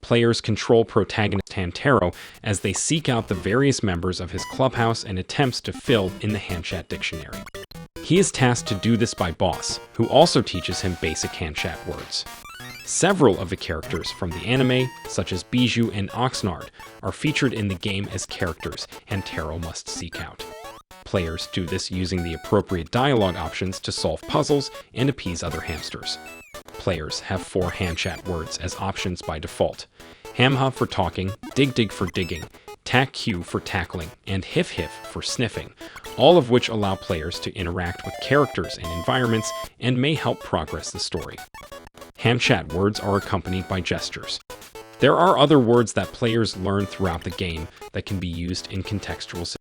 Players control protagonist Hamtaro as they seek out the various members of his clubhouse and attempts to fill in the Hamchat dictionary. He is tasked to do this by Boss, who also teaches him basic Hamchat words. Several of the characters from the anime, such as Bijou and Oxnard, are featured in the game as characters Hamtaro must seek out. Players do this using the appropriate dialogue options to solve puzzles and appease other hamsters. Players have 4 Hamchat words as options by default: Hamha for talking, Dig for digging, Tack-Q for tackling, and Hif for sniffing, all of which allow players to interact with characters and environments and may help progress the story. Hamchat words are accompanied by gestures. There are other words that players learn throughout the game that can be used in contextual situations.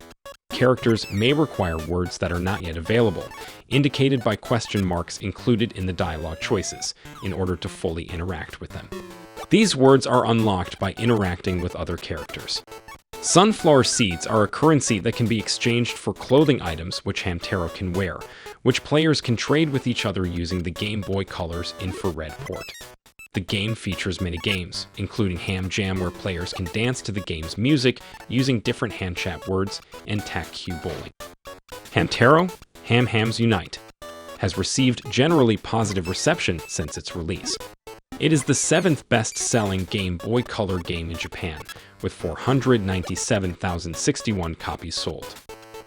Characters may require words that are not yet available, indicated by question marks included in the dialogue choices, in order to fully interact with them. These words are unlocked by interacting with other characters. Sunflower seeds are a currency that can be exchanged for clothing items which Hamtaro can wear, which players can trade with each other using the Game Boy Color's infrared port. The game features mini-games, including Ham Jam, where players can dance to the game's music using different Hamchat words, and Tack-Q bowling. Hamtaro, Hams Unite, has received generally positive reception since its release. It is the 7th best-selling Game Boy Color game in Japan, with 497,061 copies sold.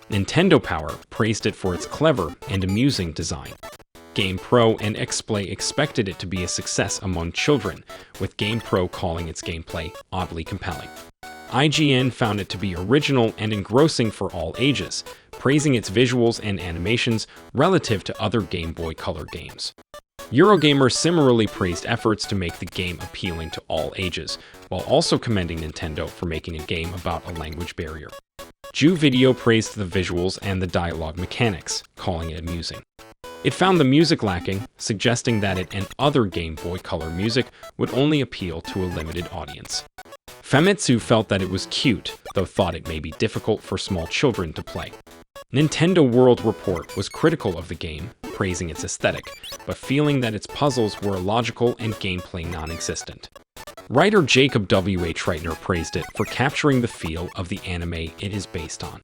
Nintendo Power praised it for its clever and amusing design. GamePro and XPlay expected it to be a success among children, with GamePro calling its gameplay oddly compelling. IGN found it to be original and engrossing for all ages, praising its visuals and animations relative to other Game Boy Color games. Eurogamer similarly praised efforts to make the game appealing to all ages, while also commending Nintendo for making a game about a language barrier. Ju Video praised the visuals and the dialogue mechanics, calling it amusing. It found the music lacking, suggesting that it and other Game Boy Color music would only appeal to a limited audience. Famitsu felt that it was cute, though thought it may be difficult for small children to play. Nintendo World Report was critical of the game, praising its aesthetic, but feeling that its puzzles were illogical and gameplay non-existent. Writer Jacob W. H. Reitner praised it for capturing the feel of the anime it is based on.